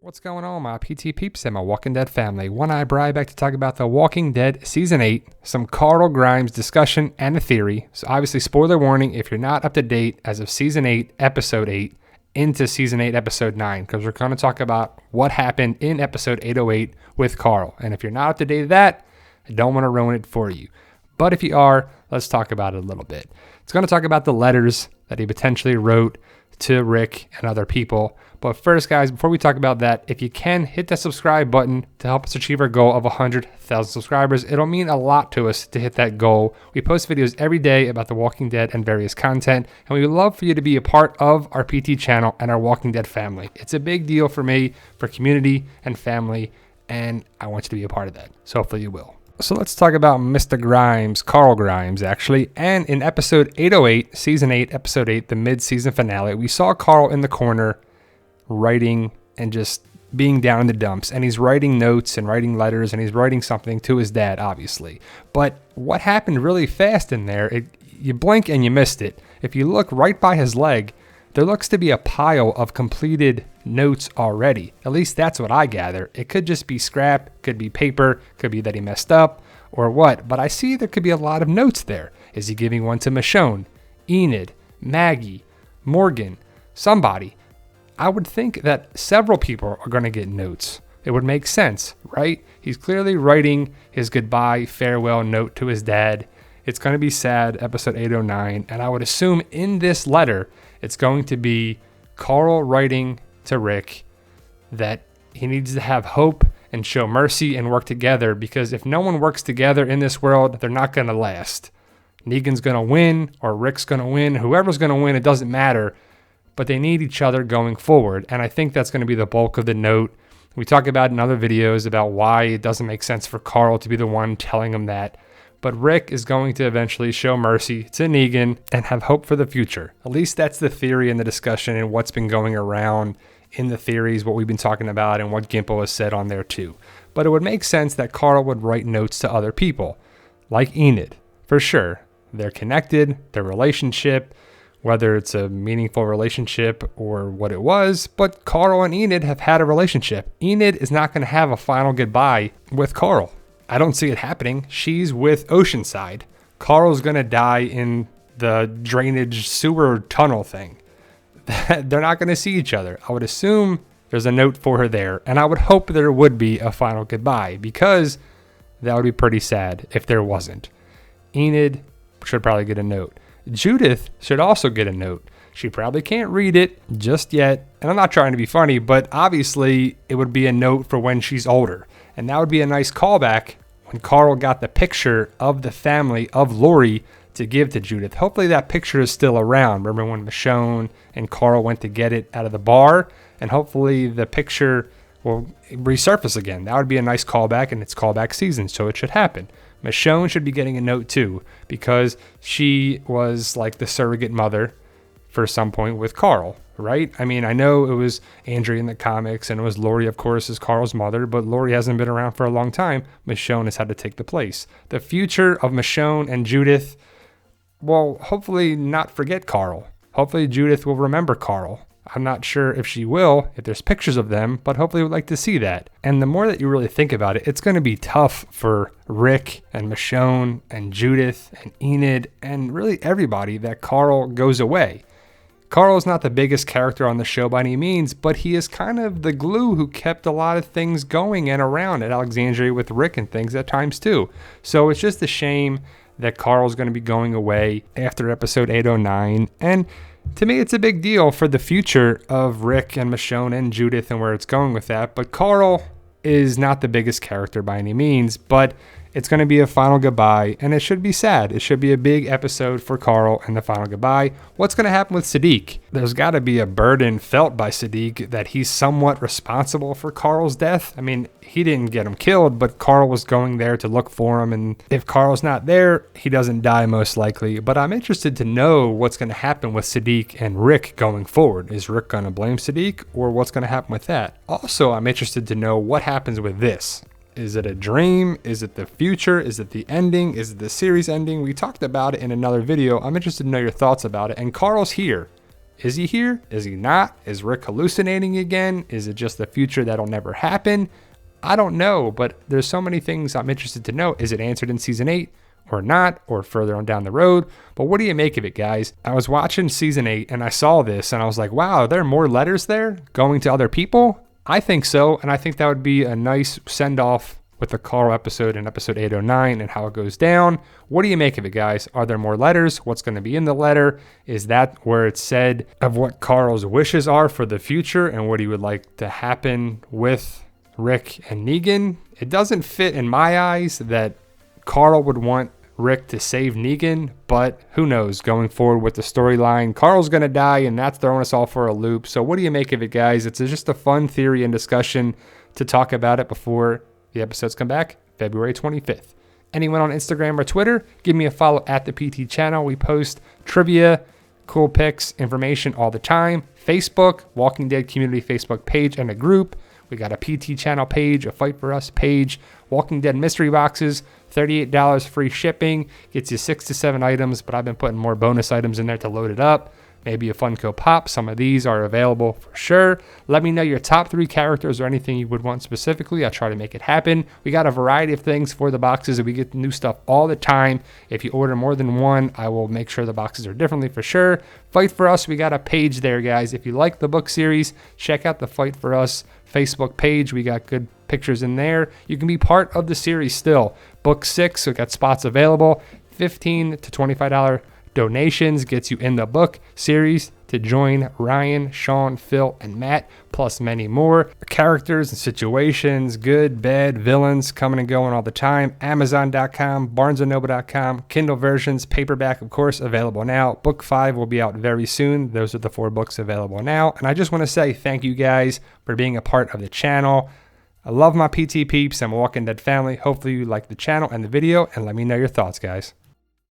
What's going on, my PT peeps and my Walking Dead family? One Eye Bri back to talk about The Walking Dead Season 8, some Carl Grimes discussion and a theory. So obviously, spoiler warning if you're not up to date as of Season 8, Episode 8, into Season 8, Episode 9, because we're going to talk about what happened in Episode 808 with Carl. And if you're not up to date with that, I don't want to ruin it for you. But if you are, let's talk about it a little bit. It's going to talk about the letters that he potentially wrote to Rick and other people. But first, guys, before we talk about that, if you can, hit that subscribe button to help us achieve our goal of 100,000 subscribers. It'll mean a lot to us to hit that goal. We post videos every day about The Walking Dead and various content, and we would love for you to be a part of our PT channel and our Walking Dead family. It's a big deal for me, for community and family, and I want you to be a part of that. So hopefully you will. So let's talk about Mr. Grimes, Carl Grimes, actually. And in episode 808, season 8, episode 8, the mid-season finale, we saw Carl in the corner writing and just being down in the dumps. And he's writing notes and writing letters and he's writing something to his dad, obviously. But what happened really fast in there, you blink and you missed it. If you look right by his leg, there looks to be a pile of completed notes already. At least that's what I gather. It could just be scrap, could be paper, could be that he messed up or what. But I see there could be a lot of notes there. Is he giving one to Michonne, Enid, Maggie, Morgan, somebody? I would think that several people are going to get notes. It would make sense, right? He's clearly writing his goodbye farewell note to his dad. It's going to be sad, episode 809. And I would assume in this letter, it's going to be Carl writing to Rick that he needs to have hope and show mercy and work together, because if no one works together in this world, they're not going to last. Negan's going to win or Rick's going to win. Whoever's going to win, it doesn't matter. But they need each other going forward. And I think that's going to be the bulk of the note. We talk about in other videos about why it doesn't make sense for Carl to be the one telling him that. But Rick is going to eventually show mercy to Negan and have hope for the future. At least that's the theory in the discussion and what's been going around in the theories, what we've been talking about and what Gimple has said on there too. But it would make sense that Carl would write notes to other people, like Enid, for sure. They're connected, their relationship, whether it's a meaningful relationship or what it was, but Carl and Enid have had a relationship. Enid is not going to have a final goodbye with Carl. I don't see it happening. She's with Oceanside. Carl's going to die in the drainage sewer tunnel thing. They're not going to see each other. I would assume there's a note for her there, and I would hope there would be a final goodbye, because that would be pretty sad if there wasn't. Enid should probably get a note. Judith should also get a note. She probably can't read it just yet, and I'm not trying to be funny, but obviously it would be a note for when she's older. And that would be a nice callback when Carl got the picture of the family of Lori to give to Judith. Hopefully that picture is still around. Remember when Michonne and Carl went to get it out of the bar? And hopefully the picture will resurface again. That would be a nice callback, and it's callback season, so it should happen. Michonne should be getting a note too, because she was like the surrogate mother for some point with Carl, right? I mean, I know it was Andrea in the comics, and it was Lori, of course, as Carl's mother, but Lori hasn't been around for a long time. Michonne has had to take the place. The future of Michonne and Judith, well, hopefully not forget Carl. Hopefully Judith will remember Carl. I'm not sure if she will, if there's pictures of them, but hopefully we'd like to see that. And the more that you really think about it, it's going to be tough for Rick and Michonne and Judith and Enid and really everybody that Carl goes away. Carl's not the biggest character on the show by any means, but he is kind of the glue who kept a lot of things going and around at Alexandria with Rick and things at times too. So it's just a shame that Carl's going to be going away after episode 809. And to me, it's a big deal for the future of Rick and Michonne and Judith and where it's going with that. But Carl is not the biggest character by any means, but it's going to be a final goodbye, and it should be sad. It should be a big episode for Carl and the final goodbye. What's going to happen with Siddiq? There's got to be a burden felt by Siddiq that he's somewhat responsible for Carl's death. I mean, he didn't get him killed, but Carl was going there to look for him, and if Carl's not there, he doesn't die most likely. But I'm interested to know what's going to happen with Siddiq and Rick going forward. Is Rick going to blame Siddiq, or what's going to happen with that? Also, I'm interested to know what happens with this. Is it a dream? Is it the future? Is it the ending? Is it the series ending? We talked about it in another video. I'm interested to know your thoughts about it. And Carl's here. Is he here? Is he not? Is Rick hallucinating again? Is it just the future that'll never happen? I don't know, but there's so many things I'm interested to know. Is it answered in season 8 or not, or further on down the road? But what do you make of it, guys? I was watching season 8 and I saw this and I was like, wow, are there more letters there going to other people? I think so, and I think that would be a nice send-off with the Carl episode in episode 809 and how it goes down. What do you make of it, guys? Are there more letters? What's going to be in the letter? Is that where it's said of what Carl's wishes are for the future and what he would like to happen with Rick and Negan? It doesn't fit in my eyes that Carl would want Rick to save Negan, but who knows going forward with the storyline. Carl's going to die, and that's throwing us all for a loop. So what do you make of it, guys? It's just a fun theory and discussion to talk about it before the episodes come back February 25th. Anyone on Instagram or Twitter, give me a follow at the PT channel. We post trivia, cool pics, information all the time. Facebook, Walking Dead Community Facebook page and a group. We got a PT channel page, a Fight For Us page, Walking Dead mystery boxes, $38 free shipping, gets you 6 to 7 items, but I've been putting more bonus items in there to load it up. Maybe a Funko Pop. Some of these are available for sure. Let me know your top 3 characters or anything you would want specifically. I'll try to make it happen. We got a variety of things for the boxes, and we get new stuff all the time. If you order more than one, I will make sure the boxes are differently for sure. Fight For Us, we got a page there, guys. If you like the book series, check out the Fight For Us Facebook page. We got good pictures in there. You can be part of the series still. Book 6, we got spots available. $15 to $25 donations gets you in the book series to join Ryan, Sean, Phil, and Matt, plus many more. Characters and situations, good, bad, villains, coming and going all the time. Amazon.com, BarnesandNoble.com, Kindle versions, paperback, of course, available now. Book 5 will be out very soon. Those are the 4 books available now. And I just want to say thank you guys for being a part of the channel. I love my PT peeps and Walking Dead family. Hopefully you like the channel and the video, and let me know your thoughts, guys.